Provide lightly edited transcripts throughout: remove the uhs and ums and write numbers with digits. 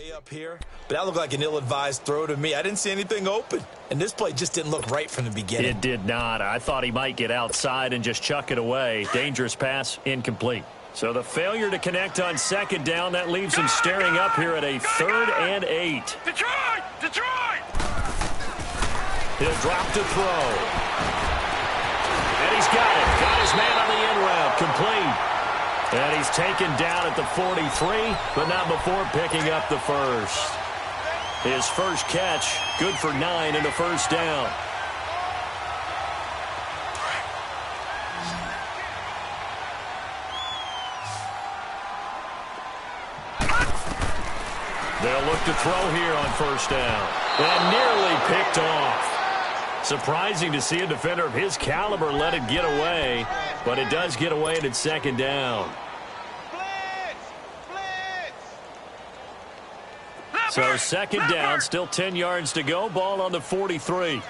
way up here, but that looked like an ill-advised throw to me. I didn't see anything open, and this play just didn't look right from the beginning. It did not. I thought he might get outside and just chuck it away. Dangerous pass, incomplete. So the failure to connect on second down, that leaves him staring up here at a 3rd and 8. Detroit! Detroit! He'll drop to throw. And he's got it. Got his man on the end route. Complete. And he's taken down at the 43, but not before picking up the first. His first catch, good for 9 and a first down. They'll look to throw here on first down. And nearly picked off. Surprising to see a defender of his caliber let it get away, but it does get away and it's second down. So second down, still 10 yards to go. Ball on the 43.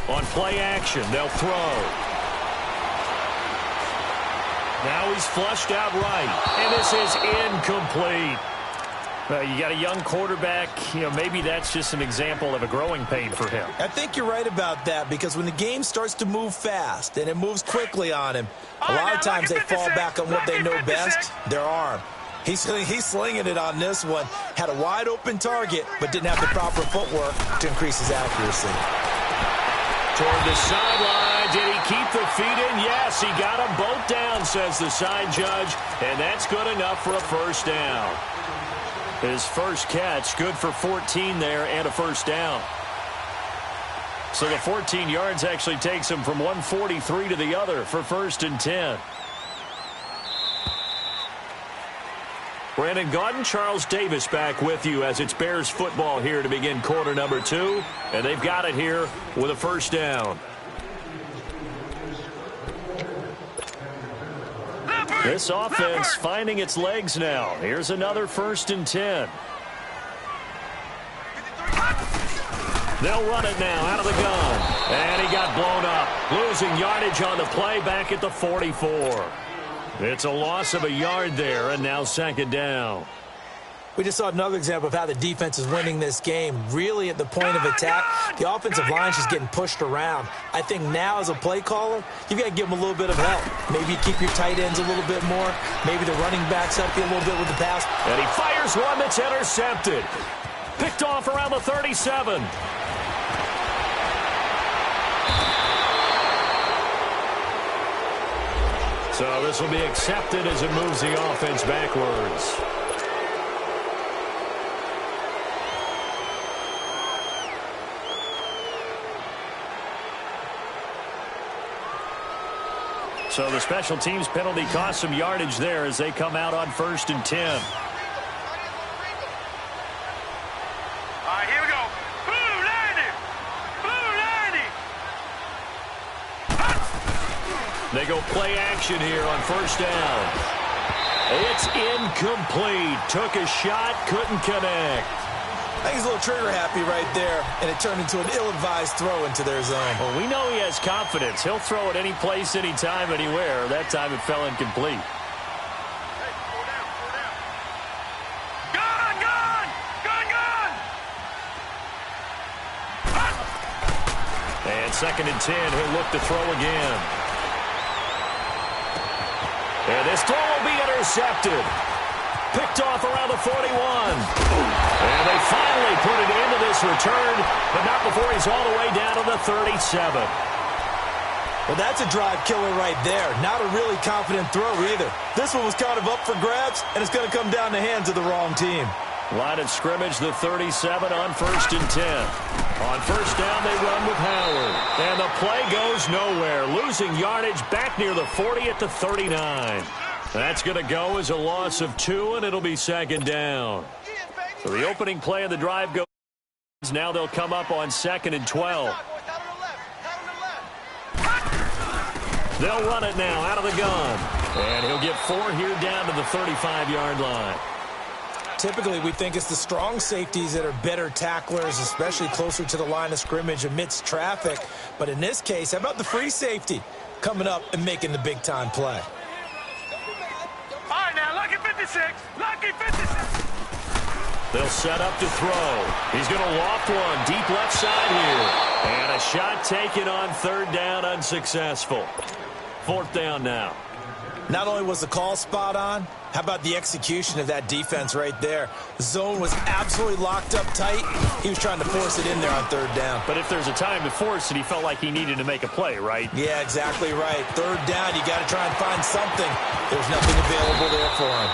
On play action, they'll throw. Now he's flushed out right, and this is incomplete. You got a young quarterback, maybe that's just an example of a growing pain for him. I think you're right about that, because when the game starts to move fast and it moves quickly on him, a lot of times they fall back on what they know best, their arm. He's slinging it on this one. Had a wide open target, but didn't have the proper footwork to increase his accuracy. Toward the sideline, did he keep the feet in? Yes, he got them both down, says the side judge, and that's good enough for a first down. His first catch, good for 14 there and a first down. So the 14 yards actually takes him from 143 to the other for 1st and 10. Brandon Gaudin, Charles Davis back with you as it's Bears football here to begin quarter number 2. And they've got it here with a first down. This offense finding its legs now. Here's another 1st and 10. They'll run it now out of the gun. And he got blown up. Losing yardage on the play back at the 44. It's a loss of a yard there, and now second down. We just saw another example of how the defense is winning this game. Really at the point of attack, the offensive line's just getting pushed around. I think now as a play caller, you've got to give them a little bit of help. Maybe you keep your tight ends a little bit more. Maybe the running backs help you a little bit with the pass. And he fires one that's intercepted. Picked off around the 37. So this will be accepted as it moves the offense backwards. So the special teams penalty cost some yardage there as they come out on 1st and 10. All right, here we go. Blue 90. Blue 90. They go play action here on first down. It's incomplete. Took a shot, couldn't connect. I think he's a little trigger happy right there, and it turned into an ill-advised throw into their zone. Well, we know he has confidence. He'll throw it any place, anytime, anywhere. That time it fell incomplete. And 2nd and 10, he'll look to throw again. And this throw will be intercepted. Picked off around the 41. And they finally put it into this return, but not before he's all the way down to the 37. Well, that's a drive killer right there. Not a really confident throw either. This one was kind of up for grabs, and it's going to come down the hands of the wrong team. Line of scrimmage, the 37 on 1st and 10. On first down, they run with Howard. And the play goes nowhere. Losing yardage back near the 40 at the 39. That's going to go as a loss of 2, and it'll be second down. So the opening play of the drive goes. Now they'll come up on 2nd and 12. They'll run it now out of the gun. And he'll get 4 here down to the 35-yard line. Typically, we think it's the strong safeties that are better tacklers, especially closer to the line of scrimmage amidst traffic. But in this case, how about the free safety coming up and making the big-time play? All right, now, 56. Lucky 56. They'll set up to throw. He's going to loft one deep left side here. And a shot taken on third down, unsuccessful. Fourth down now. Not only was the call spot on, how about the execution of that defense right there? The zone was absolutely locked up tight. He was trying to force it in there on third down. But if there's a time to force it, he felt like he needed to make a play, right? Yeah, exactly right. Third down, you got to try and find something. There's nothing available there for him.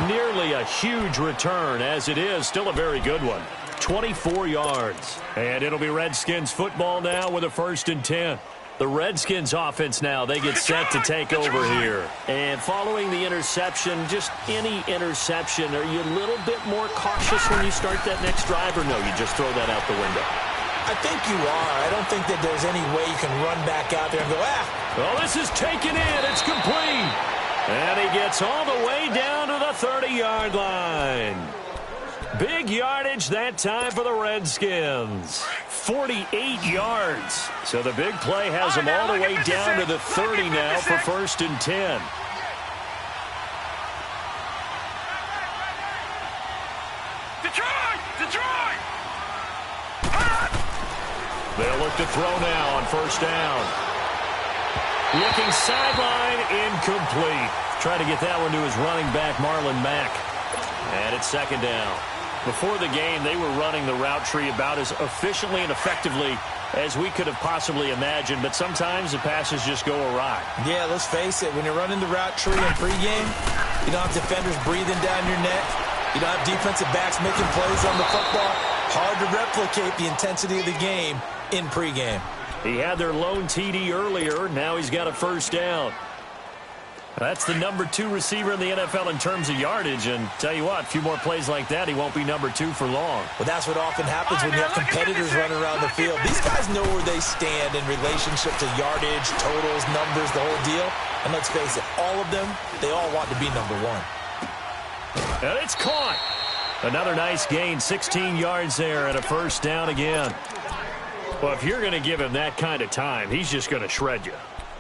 Nearly a huge return, as it is still a very good one. 24 yards. And it'll be Redskins football now with a 1st and 10. The Redskins offense now, they get set to take over here. And following the interception, just any interception, are you a little bit more cautious when you start that next drive, or no, you just throw that out the window? I think you are. I don't think that there's any way you can run back out there and go, Well, this is taken in. It's complete. And he gets all the way down to the 30-yard line. Big yardage that time for the Redskins. 48 yards. So the big play has them all the way down to the 30 now for 1st and 10. Detroit! They'll look to throw now on 1st down. Looking sideline, incomplete. Trying to get that one to his running back, Marlon Mack. And it's 2nd down. Before the game, they were running the route tree about as efficiently and effectively as we could have possibly imagined, but sometimes the passes just go awry. Yeah, let's face it. When you're running the route tree in pregame, you don't have defenders breathing down your neck. You don't have defensive backs making plays on the football. Hard to replicate the intensity of the game in pregame. He had their lone TD earlier. Now he's got a 1st down. That's the number 2 receiver in the NFL in terms of yardage. And tell you what, a few more plays like that, he won't be number 2 for long. Well, that's what often happens when you have competitors running around the field. These guys know where they stand in relationship to yardage, totals, numbers, the whole deal. And let's face it, all of them, they all want to be number 1. And it's caught. Another nice gain, 16 yards there and a 1st down again. Well, if you're going to give him that kind of time, he's just going to shred you.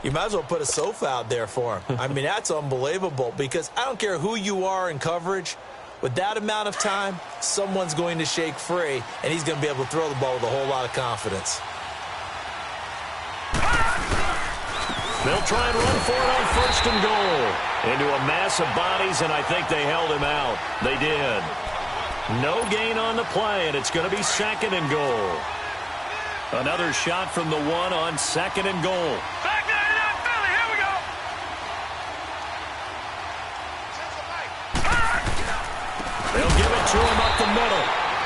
You might as well put a sofa out there for him. I mean, that's unbelievable because I don't care who you are in coverage. With that amount of time, someone's going to shake free, and he's going to be able to throw the ball with a whole lot of confidence. They'll try and run for it on 1st and goal. Into a mass of bodies, and I think they held him out. They did. No gain on the play, and it's going to be 2nd and goal. Another shot from the 1 on 2nd and goal. Back there, Philly, here we go. They'll give it to him up the middle.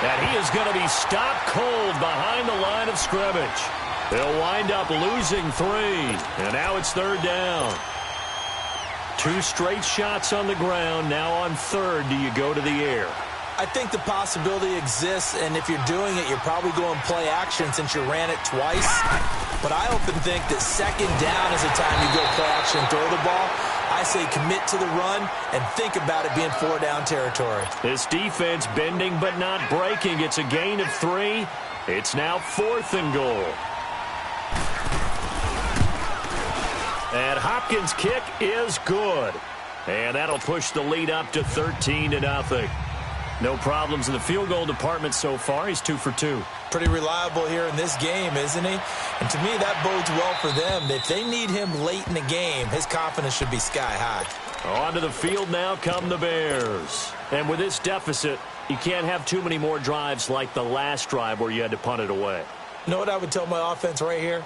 And he is going to be stopped cold behind the line of scrimmage. They'll wind up losing 3. And now it's 3rd down. 2 straight shots on the ground. Now on 3rd, do you go to the air? I think the possibility exists, and if you're doing it, you're probably going play action since you ran it twice. But I often think that 2nd down is the time you go play action and throw the ball. I say commit to the run and think about it being 4-down territory. This defense bending but not breaking. It's a gain of 3. It's now 4th and goal. And Hopkins' kick is good. And that'll push the lead up to 13-0. No problems in the field goal department so far. He's 2 for 2. Pretty reliable here in this game, isn't he? And to me, that bodes well for them. If they need him late in the game, his confidence should be sky high. Onto the field now come the Bears. And with this deficit, you can't have too many more drives like the last drive where you had to punt it away. You know what I would tell my offense right here?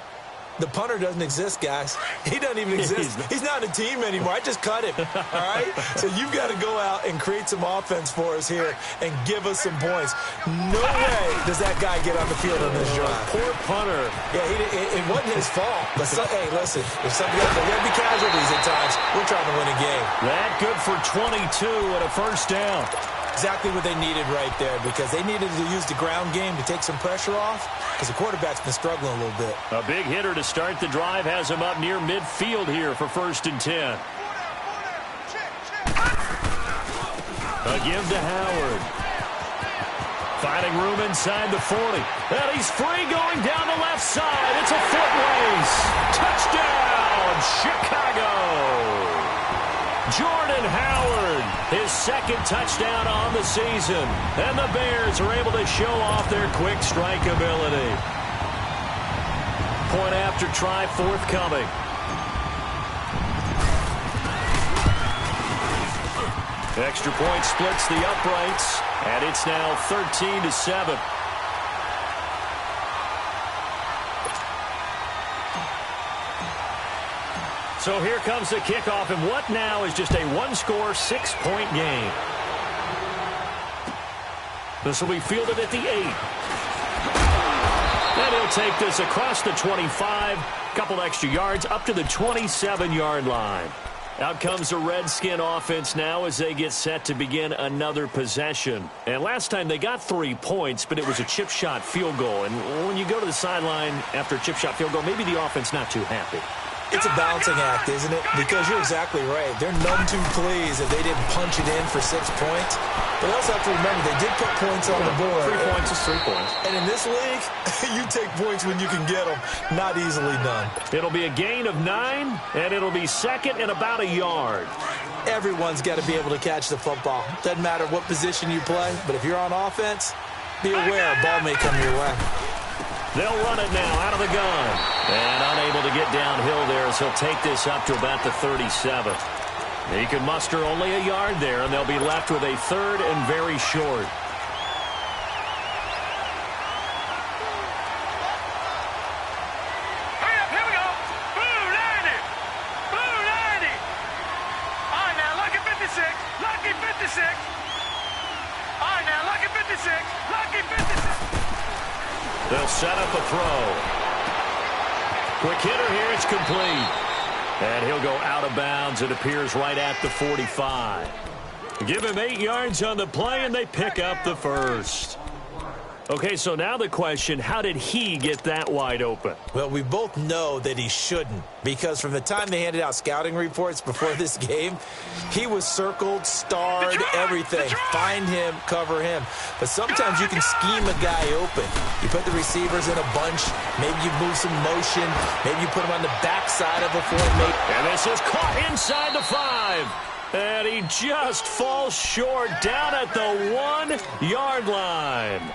The punter doesn't exist, guys. He doesn't even exist. He's not a team anymore. I just cut him, all right? So you've got to go out and create some offense for us here and give us some points. No way does that guy get on the field on this drive. Poor punter. Yeah, it wasn't his fault. But, hey, listen, if something else, there's going to be casualties at times. We're trying to win a game. That good for 22 and a 1st down. Exactly what they needed right there because they needed to use the ground game to take some pressure off because the quarterback's been struggling a little bit. A big hitter to start the drive has him up near midfield here for 1st and 10. A give to Howard. Finding room inside the 40. And he's free going down the left side. It's a foot race. Touchdown, Chicago. Jordan Howard, his second touchdown on the season. And the Bears are able to show off their quick strike ability. Point after try forthcoming. Extra point splits the uprights, and it's now 13-7. So here comes the kickoff, and what now is just a one-score, 6-point game. This will be fielded at the 8. And he'll take this across the 25, couple extra yards up to the 27-yard line. Out comes the Redskin offense now as they get set to begin another possession. And last time they got 3 points, but it was a chip shot field goal. And when you go to the sideline after a chip shot field goal, maybe the offense not too happy. It's a balancing act, isn't it? Because you're exactly right. They're none too pleased that they didn't punch it in for 6 points. But also have to remember, they did put points on the board. 3 points is 3 points. And in this league, you take points when you can get them. Not easily done. It'll be a gain of 9, and it'll be second and about a yard. Everyone's got to be able to catch the football. Doesn't matter what position you play, but if you're on offense, be aware a ball may come your way. They'll run it now out of the gun. And unable to get downhill there as he'll take this up to about the 37. He can muster only a yard there, and they'll be left with a third and very short. Hurry up, here we go. Blue 90. Blue 90. All right, now, lucky 56. Lucky 56. All right, now, lucky 56. Lucky 56. They'll set up a throw. Quick hitter here, it's complete. And he'll go out of bounds. It appears right at the 45. Give him 8 yards on the play, and they pick up the first. Okay, so now the question, how did he get that wide open? Well, we both know that he shouldn't, because from the time they handed out scouting reports before this game, he was circled, starred, everything. Find him, cover him. But sometimes you can scheme a guy open. You put the receivers in a bunch. Maybe you move some motion. Maybe you put him on the backside of a formation. And this is caught inside the 5. And he just falls short down at the 1-yard line.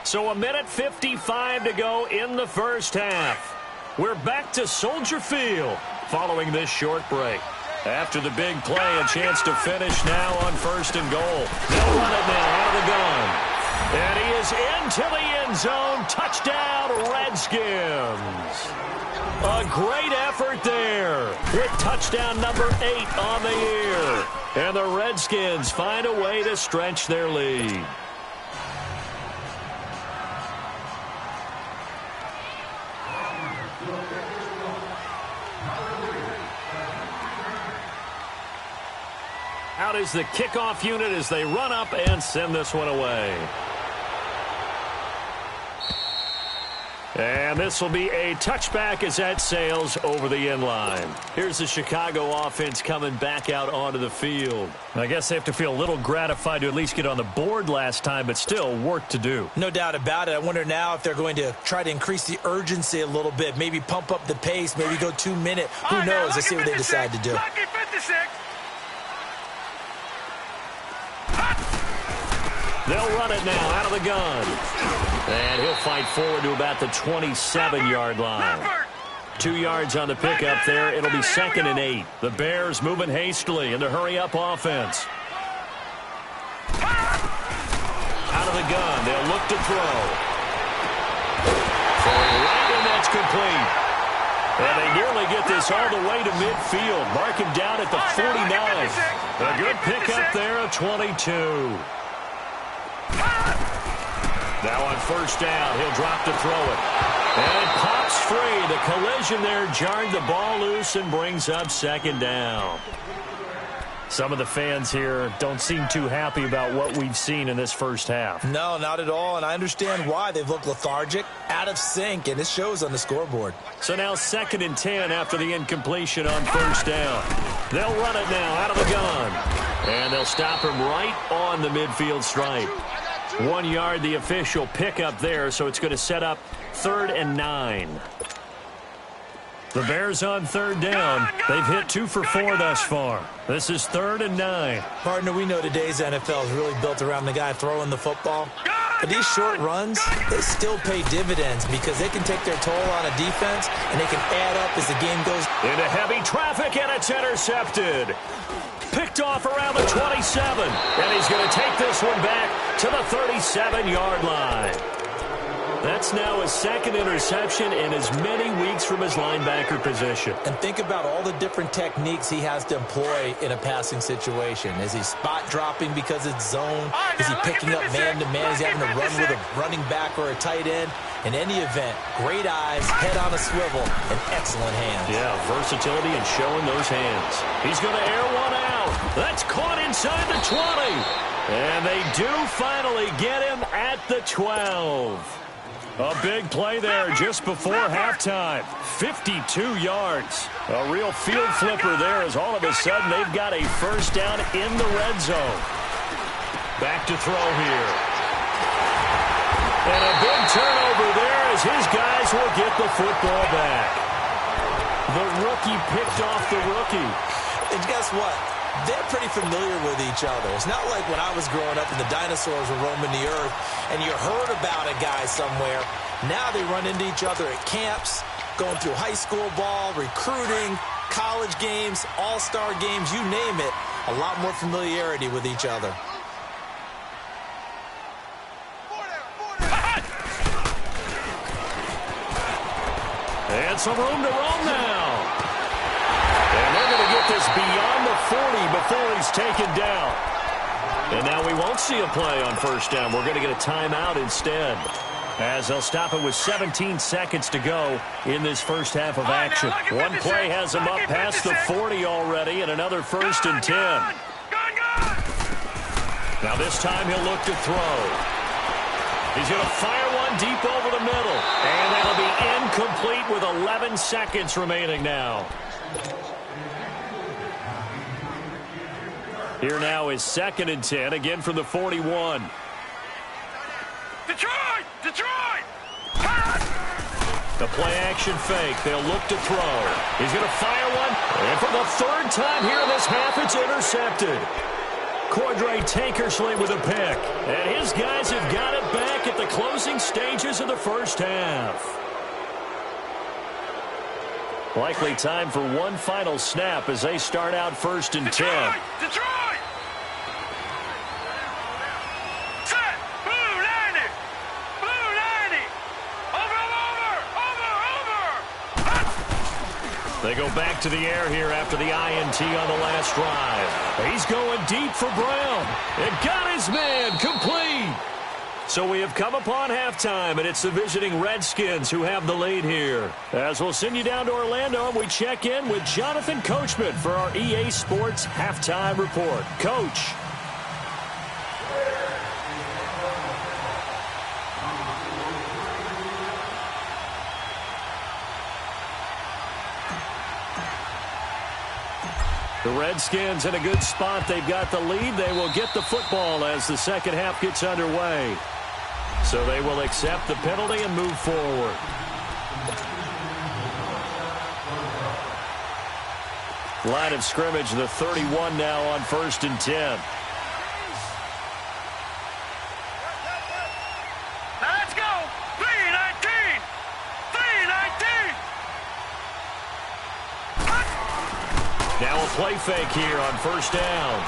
So 1:55 to go in the first half. We're back to Soldier Field following this short break. After the big play, a chance to finish now on 1st and goal. They'll run it now out of the gun. And he is into the end zone. Touchdown, Redskins. A great effort there with touchdown number 8 on the year. And the Redskins find a way to stretch their lead. Out is the kickoff unit as they run up and send this one away. And this will be a touchback as that sails over the end line. Here's the Chicago offense coming back out onto the field. I guess they have to feel a little gratified to at least get on the board last time, but still work to do. No doubt about it. I wonder now if they're going to try to increase the urgency a little bit, maybe pump up the pace, maybe go 2 minute. Who knows? Let's see what they decide to do. Lucky 56. They'll run it now out of the gun. And he'll fight forward to about the 27-yard line. 2 yards on the pickup there. It'll be 2nd and 8. The Bears moving hastily in the hurry-up offense. Out of the gun. They'll look to throw. Right, and that's complete. And they nearly get this all the way to midfield. Mark him down at the 49. A good pickup there of 22. Now on 1st down, he'll drop to throw it. And it pops free. The collision there jarred the ball loose and brings up 2nd down. Some of the fans here don't seem too happy about what we've seen in this first half. No, not at all, and I understand why. They've looked lethargic, out of sync, and it shows on the scoreboard. So now 2nd and 10 after the incompletion on 1st down. They'll run it now out of the gun. And they'll stop him right on the midfield stripe. 1 yard, the official pickup there, so it's going to set up 3rd and 9. The Bears on third down. They've hit 2 for 4 thus far. This is 3rd and 9. Partner, we know today's NFL is really built around the guy throwing the football. But these short runs, they still pay dividends because they can take their toll on a defense and they can add up as the game goes. Into heavy traffic, and it's intercepted. Picked off around the 27. And he's going to take this one back to the 37-yard line. That's now his 2nd interception in as many weeks from his linebacker position. And think about all the different techniques he has to employ in a passing situation. Is he spot dropping because it's zone? Is he picking up man-to-man? Is he having to run with a running back or a tight end? In any event, great eyes, head on a swivel, and excellent hands. Yeah, versatility and showing those hands. He's going to air one out. That's caught inside the 20. And they do finally get him at the 12. A big play there just before halftime. 52 yards. A real field flipper there as all of a sudden they've got a first down in the red zone. Back to throw here. And a big turnover there as his guys will get the football back. The rookie picked off the rookie. And guess what? They're pretty familiar with each other. It's not like when I was growing up and the dinosaurs were roaming the earth and you heard about a guy somewhere. Now they run into each other at camps, going through high school ball, recruiting, college games, all-star games, you name it. A lot more familiarity with each other. And some room to roam now. And they're going to get this beyond the 40 before he's taken down. And now we won't see a play on first down. We're going to get a timeout instead, as they'll stop it with 17 seconds to go in this first half of action. One play has him up past the 40 already, and another 1st and 10. Now this time he'll look to throw. He's going to fire one deep over the middle. And that'll be incomplete with 11 seconds remaining now. Here now is 2nd and 10, again from the 41. Detroit! Detroit! The play-action fake. They'll look to throw. He's going to fire one. And for the 3rd time here in this half, it's intercepted. Cordray Tankersley with a pick. And his guys have got it back at the closing stages of the first half. Likely time for one final snap as they start out 1st and 10. Detroit! Set! Blue 90! Blue 90! Over! They go back to the air here after the INT on the last drive. He's going deep for Brown. And got his man complete. So we have come upon halftime, and it's the visiting Redskins who have the lead here. As we'll send you down to Orlando, and we check in with Jonathan Coachman for our EA Sports Halftime Report. Coach. The Redskins in a good spot. They've got the lead. They will get the football as the second half gets underway. So they will accept the penalty and move forward. Line of scrimmage, the 31 now on 1st and 10. Now let's go! 3-19! 3-19! Now a play fake here on 1st down.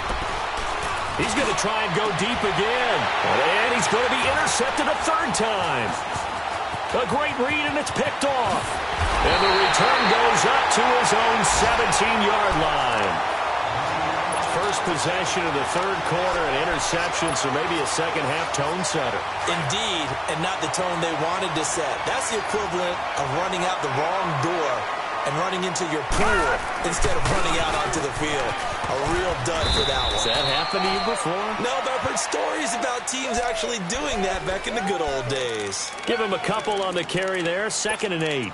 He's going to try and go deep again. And he's going to be intercepted a 3rd time. A great read, and it's picked off. And the return goes up to his own 17-yard line. First possession of the 3rd quarter, an interception, so maybe a second-half tone setter. Indeed, and not the tone they wanted to set. That's the equivalent of running out the wrong door and running into your pool instead of running out onto the field. A real dud for that one. Has that happened to you before? No, but I've heard stories about teams actually doing that back in the good old days. Give him a couple on the carry there, 2nd and 8.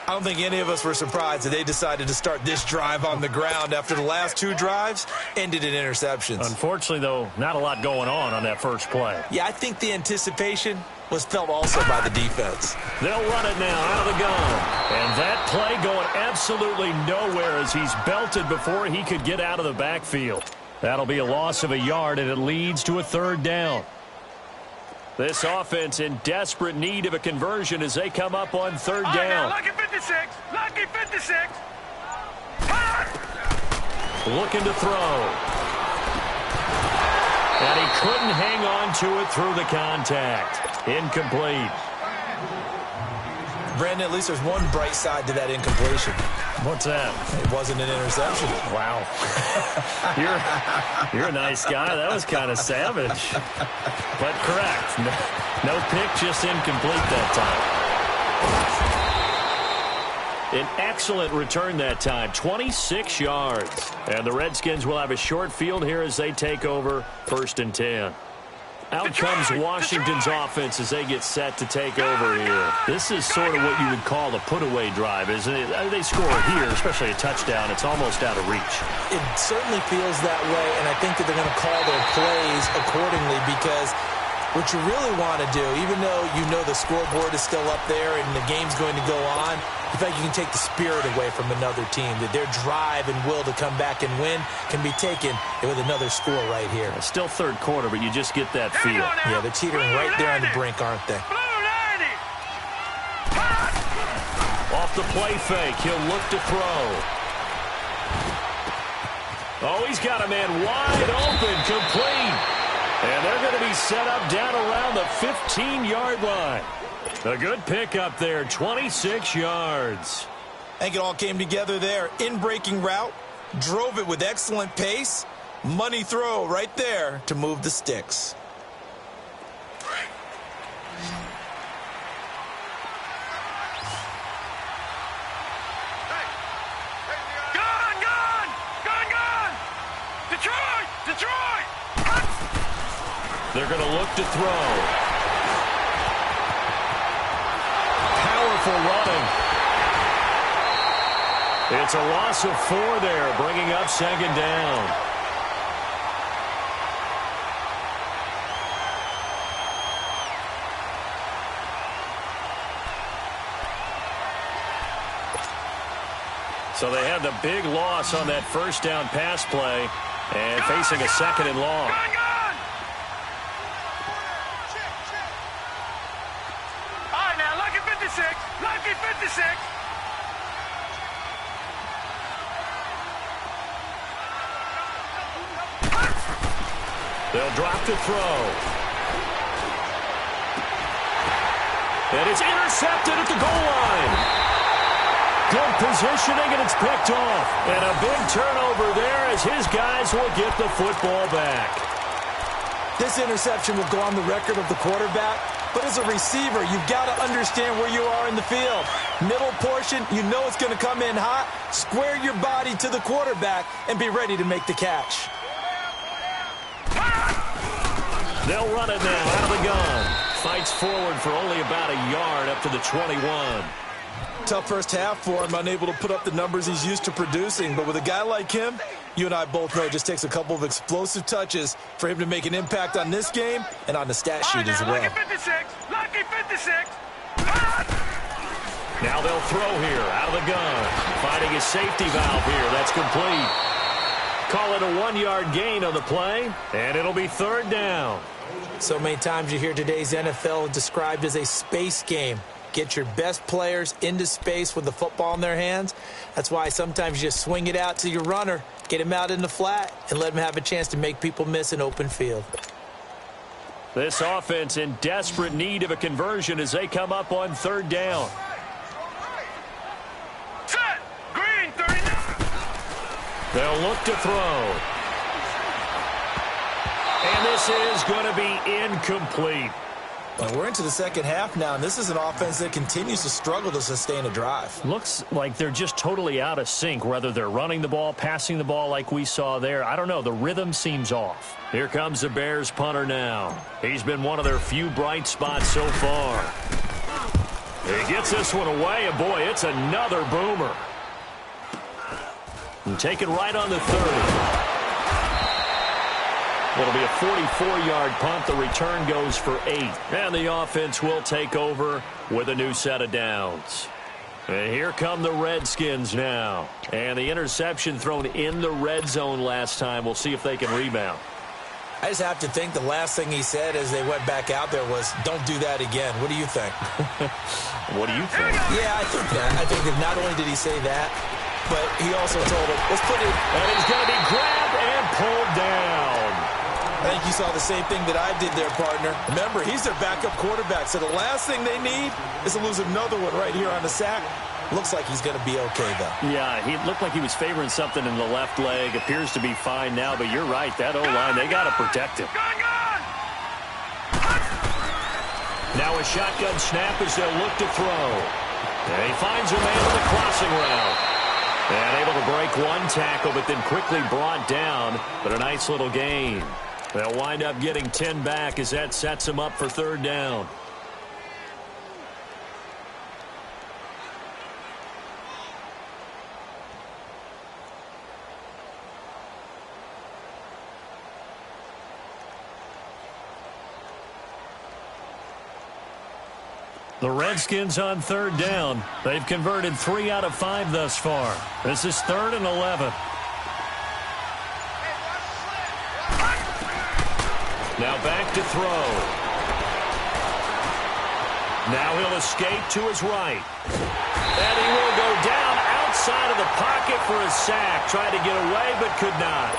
I don't think any of us were surprised that they decided to start this drive on the ground after the last 2 drives ended in interceptions. Unfortunately, though, not a lot going on that first play. Yeah, I think the anticipation was felt also by the defense. They'll run it now out of the gun. And that play going absolutely nowhere as he's belted before he could get out of the backfield. That'll be a loss of a yard, and it leads to a third down. This offense in desperate need of a conversion as they come up on third down. Lucky 56. Lucky 56. Looking to throw. And he couldn't hang on to it through the contact. Incomplete. Brandon, at least there's one bright side to that incompletion. What's that? It wasn't an interception. Wow. You're a nice guy. That was kind of savage. But correct. No pick, just incomplete that time. An excellent return that time. 26 yards. And the Redskins will have a short field here as they take over 1st and 10. Out comes Washington's offense as they get set to take over here. This is sort of what you would call a put-away drive, isn't it? They score here, especially a touchdown. It's almost out of reach. It certainly feels that way, and I think that they're going to call their plays accordingly because what you really want to do, even though you know the scoreboard is still up there and the game's going to go on, I think you can take the spirit away from another team, that their drive and will to come back and win can be taken with another score right here. It's still third quarter, but you just get that feel. Yeah, they're teetering right there on the brink, aren't they? Off the play fake, he'll look to throw. Oh, he's got a man wide open, complete. And they're going to be set up down around the 15-yard line. A good pickup there, 26 yards. I think it all came together there. In-breaking route, drove it with excellent pace. Money throw right there to move the sticks. Detroit! They're going to look to throw. Powerful running. It's a loss of 4 there, bringing up 2nd down. So they had the big loss on that 1st down pass play and facing a 2nd and long. All right, now, lucky 56. Lucky 56. They'll drop to throw. And it's intercepted at the goal line. Good positioning, and it's picked off. And a big turnover there as his guys will get the football back. This interception will go on the record of the quarterback, but as a receiver, you've got to understand where you are in the field. Middle portion, you know it's going to come in hot. Square your body to the quarterback and be ready to make the catch. They'll run it now out of the gun. Fights forward for only about a yard up to the 21. Tough first half for him, unable to put up the numbers he's used to producing. But with a guy like him, you and I both know it just takes a couple of explosive touches for him to make an impact on this game and on the stat sheet as well. Lucky 56. Lucky 56. Now they'll throw here out of the gun. Finding his safety valve here. That's complete. Call it a 1-yard gain on the play, and it'll be 3rd down. So many times you hear today's NFL described as a space game. Get your best players into space with the football in their hands. That's why sometimes you just swing it out to your runner, get him out in the flat, and let him have a chance to make people miss an open field. This offense in desperate need of a conversion as they come up on 3rd down. Set. Green 39. They'll look to throw. And this is going to be incomplete. Well, we're into the second half now, and this is an offense that continues to struggle to sustain a drive. Looks like they're just totally out of sync, whether they're running the ball, passing the ball like we saw there. I don't know. The rhythm seems off. Here comes the Bears punter now. He's been one of their few bright spots so far. He gets this one away, and boy, it's another boomer. And take it right on the 30. It'll be a 44-yard punt. The return goes for 8. And the offense will take over with a new set of downs. And here come the Redskins now. And the interception thrown in the red zone last time. We'll see if they can rebound. I just have to think the last thing he said as they went back out there was, don't do that again. What do you think? What do you think? Yeah, I think that. I think that not only did he say that, but he also told him, let's put it. And he's going to be grabbed and pulled down. I think you saw the same thing that I did there, partner. Remember, he's their backup quarterback, so the last thing they need is to lose another one right here on the sack. Looks like he's going to be okay, though. Yeah, he looked like he was favoring something in the left leg. Appears to be fine now, but you're right. That O-line, they got to protect him. Now a shotgun snap as they'll look to throw. And he finds a man on the crossing route. And able to break one tackle, but then quickly brought down. But a nice little gain. They'll wind up getting 10 back as that sets them up for third down. The Redskins on third down. They've converted 3 out of 5 thus far. This is 3rd and 11. Now back to throw. Now he'll escape to his right. And he will go down outside of the pocket for a sack. Tried to get away but could not.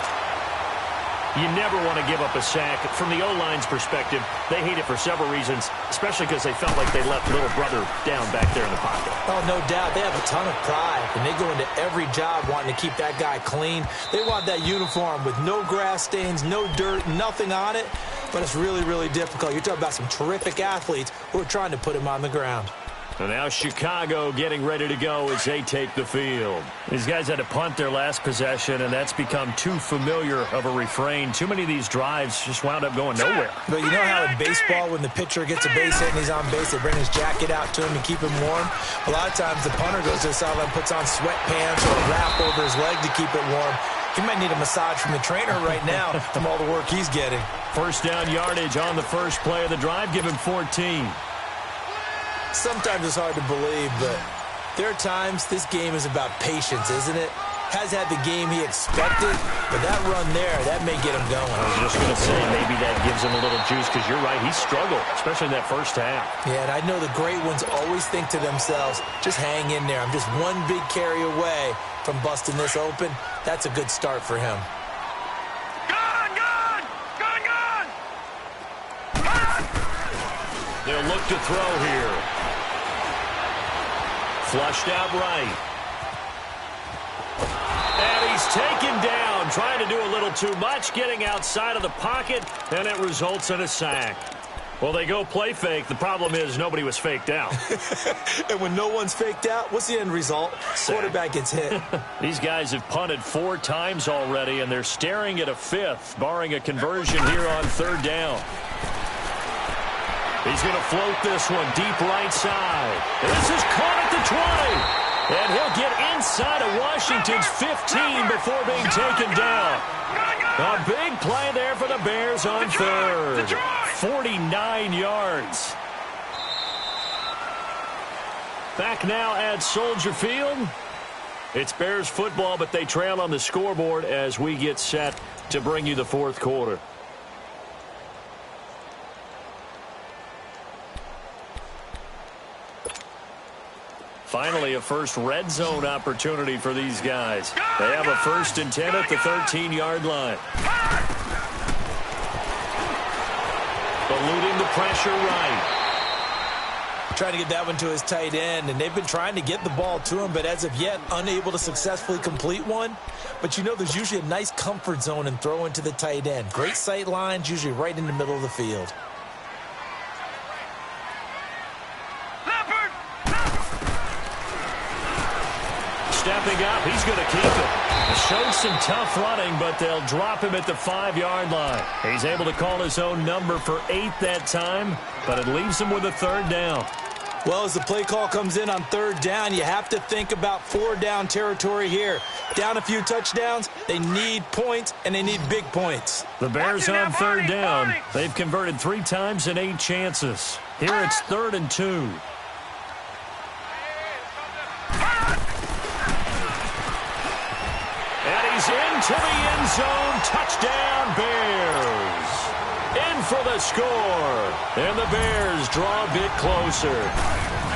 You never want to give up a sack. From the O-line's perspective, they hate it for several reasons, especially because they felt like they left little brother down back there in the pocket. Oh, no doubt. They have a ton of pride, and they go into every job wanting to keep that guy clean. They want that uniform with no grass stains, no dirt, nothing on it, but it's really, really difficult. You're talking about some terrific athletes who are trying to put him on the ground. And now Chicago getting ready to go as they take the field. These guys had to punt their last possession, and that's become too familiar of a refrain. Too many of these drives just wound up going nowhere. But you know how in baseball, when the pitcher gets a base hit and he's on base, they bring his jacket out to him and keep him warm? A lot of times the punter goes to the sideline, puts on sweatpants or a wrap over his leg to keep it warm. He might need a massage from the trainer right now from all the work he's getting. First down yardage on the first play of the drive. Give him 14. Sometimes it's hard to believe, but there are times this game is about patience, isn't it? Has had the game he expected, but that run there, that may get him going. I was just going to say, maybe that gives him a little juice, because you're right, he struggled, especially in that first half. Yeah, and I know the great ones always think to themselves, just hang in there. I'm just one big carry away from busting this open. That's a good start for him. They'll look to throw here. Flushed out right. And he's taken down, trying to do a little too much, getting outside of the pocket, and it results in a sack. Well, they go play fake. The problem is nobody was faked out. And when no one's faked out, what's the end result? Sack. Quarterback gets hit. These guys have punted 4 times already, and they're staring at a 5th, barring a conversion here on third down. He's going to float this one deep right side. And this is caught at the 20. And he'll get inside of Washington's 15 before being taken down. A big play there for the Bears on third. 49 yards. Back now at Soldier Field. It's Bears football, but they trail on the scoreboard as we get set to bring you the fourth quarter. Finally, a first red zone opportunity for these guys. They have a 1st and 10 at the 13-yard line. Eluding the pressure right. Trying to get that one to his tight end, and they've been trying to get the ball to him, but as of yet, unable to successfully complete one. But you know there's usually a nice comfort zone and throw into the tight end. Great sight lines, usually right in the middle of the field. Stepping up, he's going to keep it. Showed some tough running, but they'll drop him at the 5-yard line. He's able to call his own number for 8 that time, but it leaves him with a third down. Well, as the play call comes in on third down, you have to think about four-down territory here. Down a few touchdowns, they need points, and they need big points. The Bears on third down. They've converted 3 times in 8 chances. Here it's 3rd and 2. And he's into the end zone. Touchdown, Bears. In for the score. And the Bears draw a bit closer.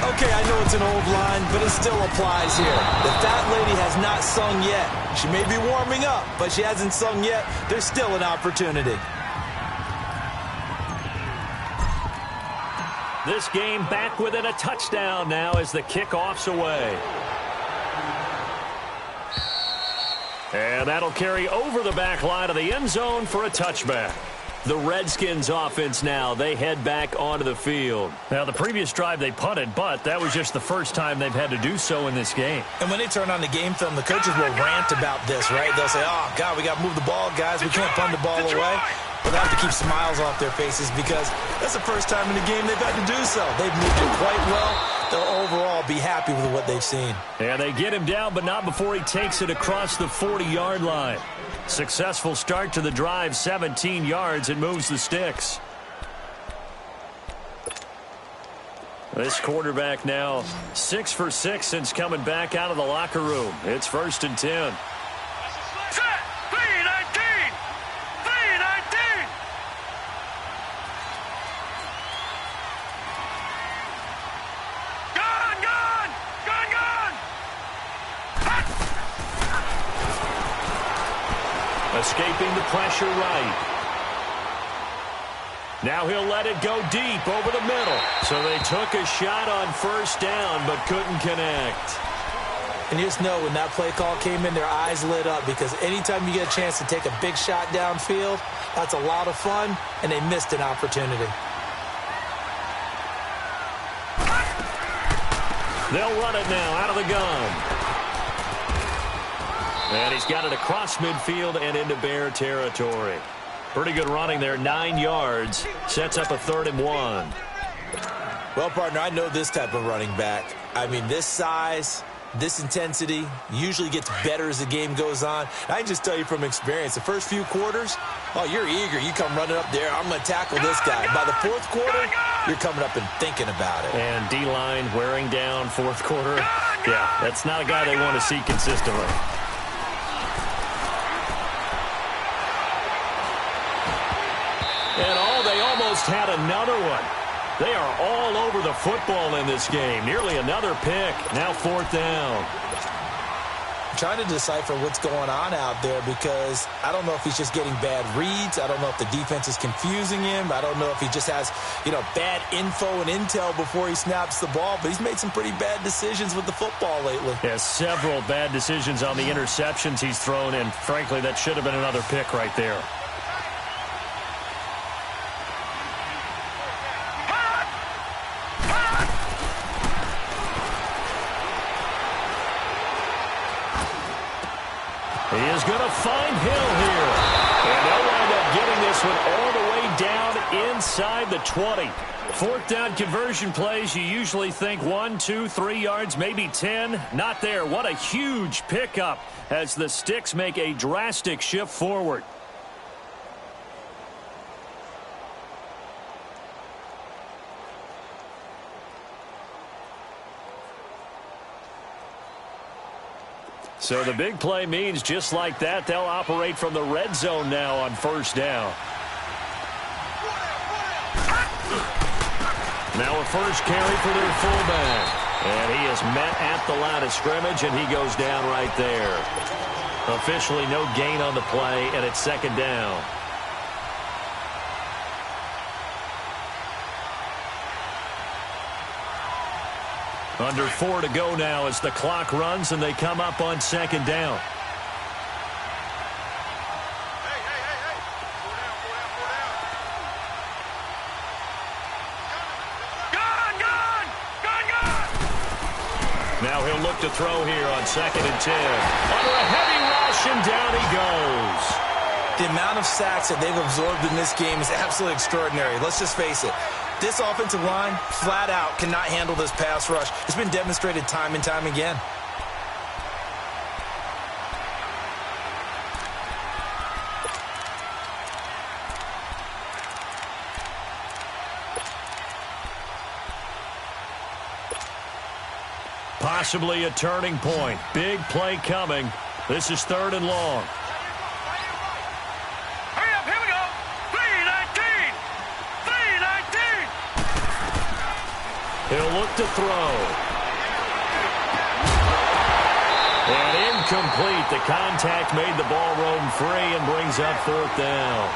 Okay, I know it's an old line, but it still applies here. The fat lady has not sung yet. She may be warming up, but she hasn't sung yet. There's still an opportunity. This game back within a touchdown now as the kickoff's away. And that'll carry over the back line of the end zone for a touchback. The Redskins offense now, they head back onto the field. Now, the previous drive they punted, but that was just the first time they've had to do so in this game. And when they turn on the game film, the coaches will rant about this, right? They'll say, oh, God, we got to move the ball, guys. We can't punt the ball away. But they have to keep smiles off their faces because that's the first time in the game they've had to do so. They've moved it quite well. They'll overall be happy with what they've seen. And they get him down, but not before he takes it across the 40-yard line. Successful start to the drive, 17 yards, and moves the sticks. This quarterback now 6 for 6 since coming back out of the locker room. It's 1st and 10. Set! 3-19! 3-19! Gone! Gone! Gone! Gone! Escaping the pressure right. Now he'll let it go deep over the middle. So they took a shot on 1st down but couldn't connect. And you just know when that play call came in, their eyes lit up because anytime you get a chance to take a big shot downfield, that's a lot of fun, and they missed an opportunity. They'll run it now out of the gun. And he's got it across midfield and into Bear territory. Pretty good running there, 9 yards. Sets up a 3rd and 1. Well, partner, I know this type of running back. I mean, this size, this intensity usually gets better as the game goes on. I can just tell you from experience, the first few quarters, oh, you're eager. You come running up there, I'm going to tackle this guy. By the 4th quarter, you're coming up and thinking about it. And D-line wearing down 4th quarter. Yeah, that's not a guy they want to see consistently. And they almost had another one. They are all over the football in this game. Nearly another pick. Now 4th down. I'm trying to decipher what's going on out there because I don't know if he's just getting bad reads. I don't know if the defense is confusing him. I don't know if he just has, bad info and intel before he snaps the ball. But he's made some pretty bad decisions with the football lately. Yeah, several bad decisions on the interceptions he's thrown in. Frankly, that should have been another pick right there. He is going to find Hill here. And they'll wind up getting this one all the way down inside the 20. 4th down conversion plays, you usually think 1, 2, 3 yards, maybe 10. Not there. What a huge pickup as the Sticks make a drastic shift forward. So the big play means just like that, they'll operate from the red zone now on 1st down. Now a first carry for their fullback. And he is met at the line of scrimmage, and he goes down right there. Officially no gain on the play, and it's 2nd down. Under 4 to go now as the clock runs and they come up on 2nd down. Now he'll look to throw here on 2nd and 10. Under a heavy rush, and down he goes. The amount of sacks that they've absorbed in this game is absolutely extraordinary. Let's just face it. This offensive line, flat out, cannot handle this pass rush. It's been demonstrated time and time again. Possibly a turning point. Big play coming. This is 3rd and long. Hurry up, here we go. 3-19. 3-19. He'll look to throw. And incomplete. The contact made the ball roam free and brings up 4th down.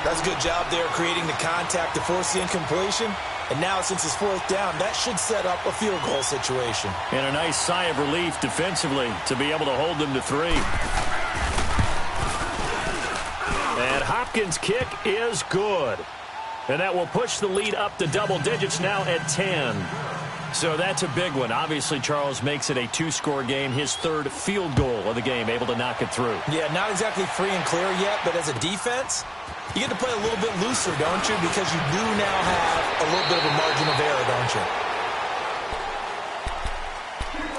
That's a good job there creating the contact to force the incompletion. And now, since it's 4th down, that should set up a field goal situation. And a nice sigh of relief defensively to be able to hold them to 3. And Hopkins' kick is good. And that will push the lead up to double digits now at 10. So that's a big one. Obviously, Charles makes it a 2-score game. His 3rd field goal of the game, able to knock it through. Yeah, not exactly free and clear yet, but as a defense, you get to play a little bit looser, don't you? Because you do now have a little bit of a margin of error, don't you?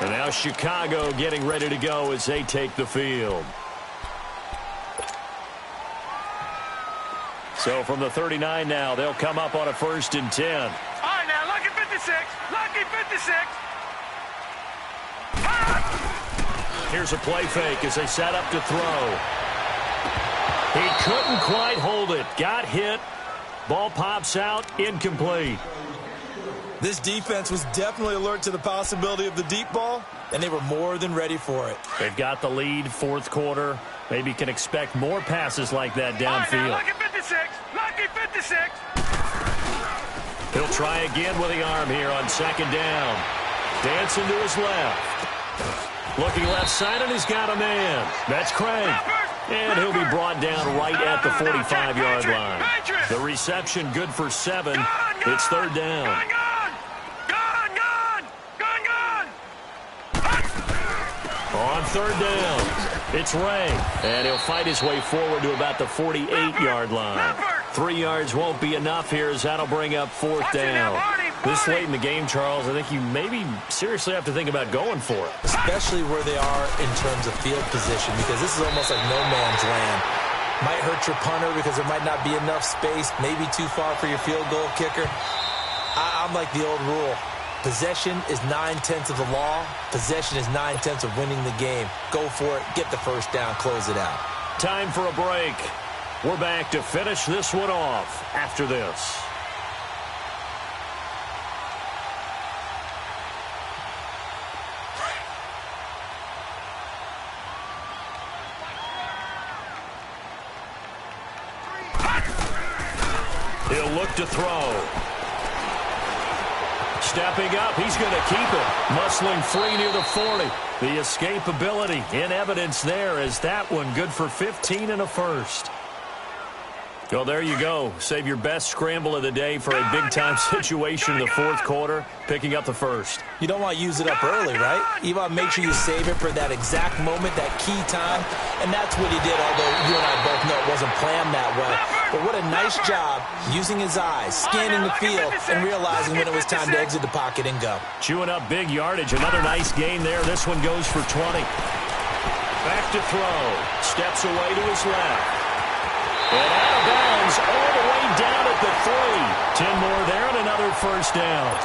And now Chicago getting ready to go as they take the field. So from the 39 now, they'll come up on a 1st and 10. All right, now, lucky 56. Lucky 56. Here's a play fake as they set up to throw. He couldn't quite hold it. Got hit. Ball pops out. Incomplete. This defense was definitely alert to the possibility of the deep ball, and they were more than ready for it. They've got the lead, 4th quarter. Maybe can expect more passes like that downfield. Lucky 56. Lucky 56. He'll try again with the arm here on 2nd down. Dancing to his left. Looking left side, and he's got a man. That's Craig. And he'll be brought down right at the 45-yard line. The reception good for 7. It's 3rd down. On 3rd down, it's Ray. And he'll fight his way forward to about the 48-yard line. 3 yards won't be enough here as that'll bring up 4th down. This late in the game, Charles, I think you maybe seriously have to think about going for it. Especially where they are in terms of field position, because this is almost like no man's land. Might hurt your punter because there might not be enough space, maybe too far for your field goal kicker. I'm like the old rule. Possession is 9/10 of the law. Possession is 9/10 of winning the game. Go for it, get the 1st down, close it out. Time for a break. We're back to finish this one off after this. He'll look to throw. Stepping up, he's going to keep it. Muscling free near the 40. The escapability in evidence there as that one good for 15 and a 1st. Well, there you go. Save your best scramble of the day for a big-time situation in the 4th quarter, picking up the 1st. You don't want to use it up early, right? You want to make sure you save it for that exact moment, that key time. And that's what he did, although you and I both know it wasn't planned that way. But what a nice job using his eyes, scanning the field, and realizing when it was time to exit the pocket and go. Chewing up big yardage. Another nice gain there. This one goes for 20. Back to throw. Steps away to his left. And out of bounds all the way down at the 3. 10 more there and another 1st down.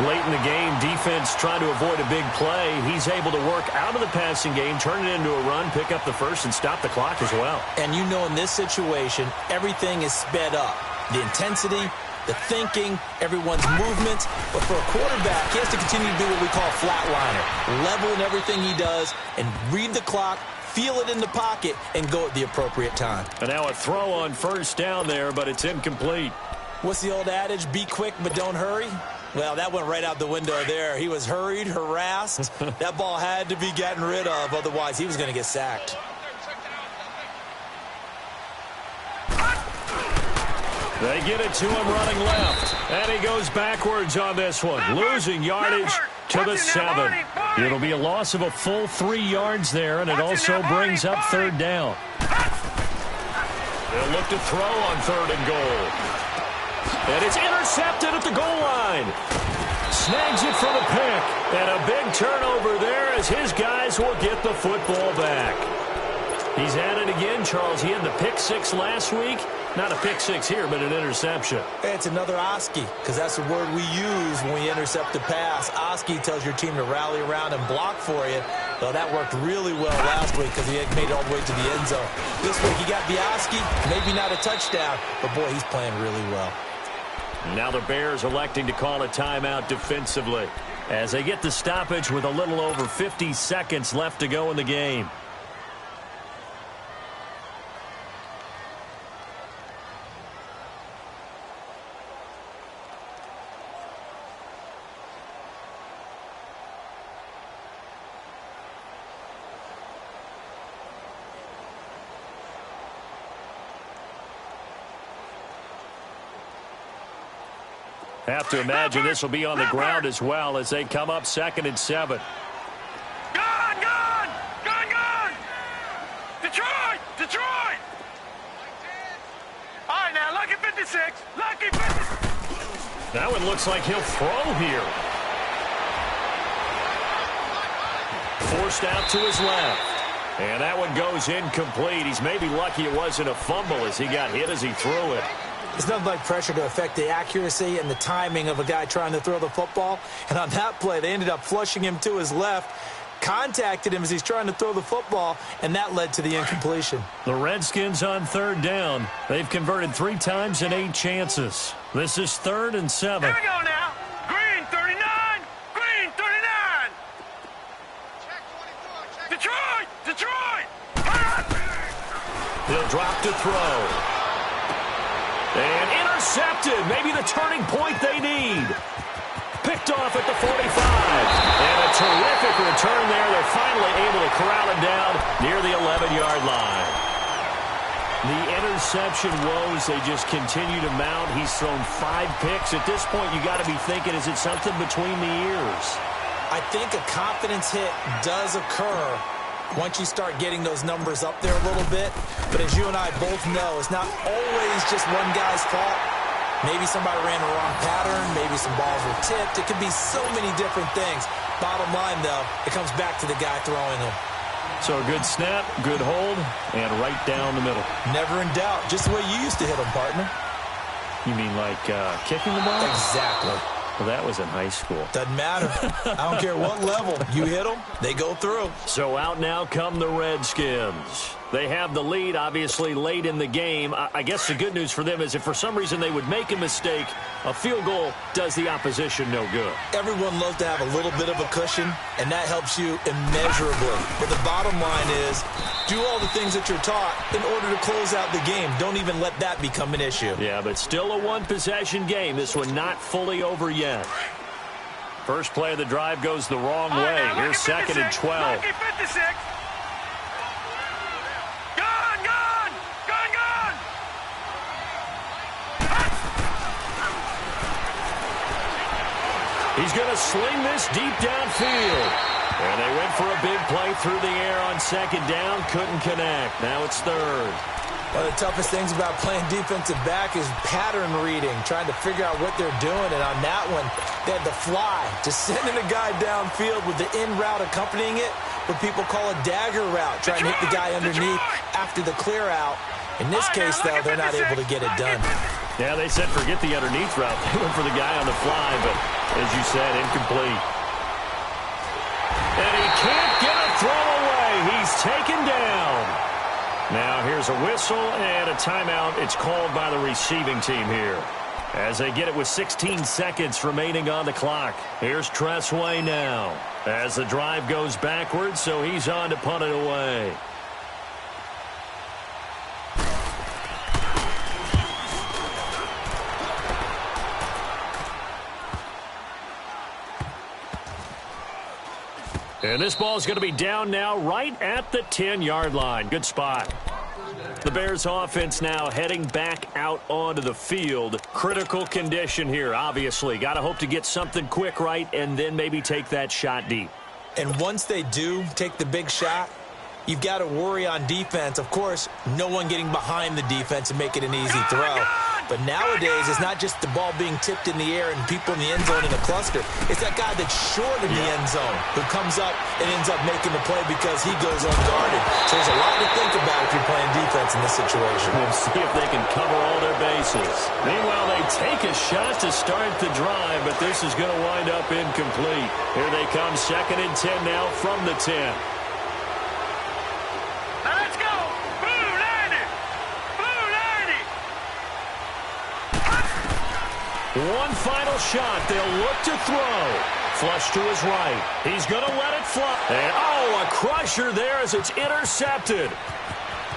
Late in the game, defense trying to avoid a big play. He's able to work out of the passing game, turn it into a run, pick up the 1st, and stop the clock as well. And you know in this situation, everything is sped up. The intensity, the thinking, everyone's movements. But for a quarterback, he has to continue to do what we call flatliner. Level in everything he does and read the clock, feel it in the pocket, and go at the appropriate time. And now a throw on 1st down there, but it's incomplete. What's the old adage? Be quick, but don't hurry. Well, that went right out the window there. He was hurried, harassed. That ball had to be gotten rid of, otherwise he was going to get sacked. They get it to him running left. And he goes backwards on this one, losing yardage to the 7. It'll be a loss of a full 3 yards there, and it also brings up 3rd down. They'll look to throw on 3rd and goal. And it's intercepted. intercepted at the goal line. Snags it for the pick. And a big turnover there as his guys will get the football back. He's at it again, Charles. He had the pick six last week. Not a pick six here, but an interception. It's another Oski, because that's the word we use when we intercept a pass. Oski tells your team to rally around and block for you. So that worked really well last week because he had made it all the way to the end zone. This week he got the Oski, maybe not a touchdown, but boy, he's playing really well. Now the Bears electing to call a timeout defensively as they get the stoppage with a little over 50 seconds left to go in the game. Have to imagine this will be on the ground as well as they come up 2nd and 7. Gone! Detroit! All right, now, lucky 56. Lucky 56. That one looks like he'll throw here. Forced out to his left. And that one goes incomplete. He's maybe lucky it wasn't a fumble as he got hit as he threw it. It's nothing like pressure to affect the accuracy and the timing of a guy trying to throw the football. And on that play, they ended up flushing him to his left, contacted him as he's trying to throw the football, and that led to the incompletion. The Redskins on 3rd down. They've converted 3 times in 8 chances. This is 3rd and 7. Here we go now. Green 39. Detroit. He'll drop to throw. And intercepted. Maybe the turning point they need. Picked off at the 45. And a terrific return there. They're finally able to corral him down near the 11-yard line. The interception woes, they just continue to mount. He's thrown 5 picks. At this point, you got to be thinking, is it something between the ears? I think a confidence hit does occur once you start getting those numbers up there a little bit. But as you and I both know, it's not always just one guy's fault. Maybe somebody ran the wrong pattern. Maybe some balls were tipped. It could be so many different things. Bottom line, though, it comes back to the guy throwing them. So a good snap, good hold, and right down the middle. Never in doubt. Just the way you used to hit them, partner. You mean like kicking the ball? Exactly. Well, that was in high school. Doesn't matter. I don't care what level. You hit them, they go through. So out now come the Redskins. They have the lead, obviously, late in the game. I guess the good news for them is if for some reason they would make a mistake, a field goal does the opposition no good. Everyone loves to have a little bit of a cushion, and that helps you immeasurably. But the bottom line is, do all the things that you're taught in order to close out the game. Don't even let that become an issue. Yeah, but still a one-possession game. This one not fully over yet. First play of the drive goes the wrong way. Here's 2nd and 12. Lucky 56. He's going to sling this deep downfield. And they went for a big play through the air on 2nd down. Couldn't connect. Now it's 3rd. One of the toughest things about playing defensive back is pattern reading, trying to figure out what they're doing. And on that one, they had to fly, just sending a guy downfield with the in route accompanying it, what people call a dagger route, trying to hit the guy underneath after the clear out. In this case, though, they're not able to get it done. Yeah, they said forget the underneath route. They went for the guy on the fly, but as you said, incomplete. And he can't get a throw away. He's taken down. Now here's a whistle and a timeout. It's called by the receiving team here as they get it with 16 seconds remaining on the clock. Here's Tressway now as the drive goes backwards, so he's on to punt it away. And this ball is going to be down now right at the 10-yard line. Good spot. The Bears offense now heading back out onto the field. Critical condition here, obviously. Got to hope to get something quick right and then maybe take that shot deep. And once they do take the big shot, you've got to worry on defense. Of course, no one getting behind the defense and make it an easy throw. But nowadays, it's not just the ball being tipped in the air and people in the end zone in a cluster. It's that guy that's short in the end zone who comes up and ends up making the play because he goes unguarded. So there's a lot to think about if you're playing defense in this situation. We'll see if they can cover all their bases. Meanwhile, they take a shot to start the drive, but this is going to wind up incomplete. Here they come, 2nd and 10 now from the 10. One final shot. They'll look to throw. Flush to his right. He's going to let it fly. And, a crusher there as it's intercepted.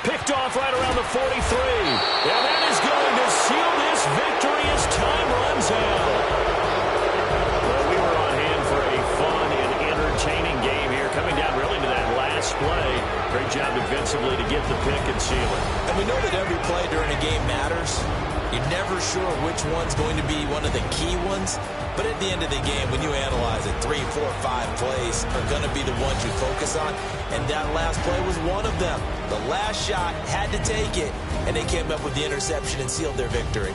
Picked off right around the 43. And that is going to seal this victory as time runs out. Well, we were on hand for a fun and entertaining game here. Coming down really to that last play. Great job defensively to get the pick and seal it. And we know that every play during a game matters. You're never sure which one's going to be one of the key ones. But at the end of the game, when you analyze it, 3, 4, 5 plays are going to be the ones you focus on. And that last play was one of them. The last shot had to take it, and they came up with the interception and sealed their victory.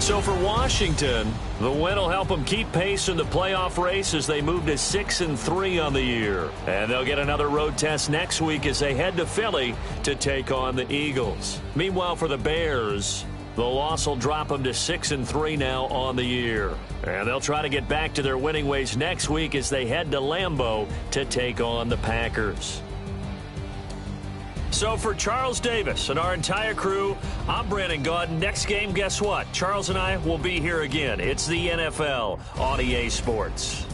So for Washington, the win will help them keep pace in the playoff race as they move to 6-3 on the year. And they'll get another road test next week as they head to Philly to take on the Eagles. Meanwhile, for the Bears, the loss will drop them to 6-3 now on the year. And they'll try to get back to their winning ways next week as they head to Lambeau to take on the Packers. So for Charles Davis and our entire crew, I'm Brandon Gaudin. Next game, guess what? Charles and I will be here again. It's the NFL on EA Sports.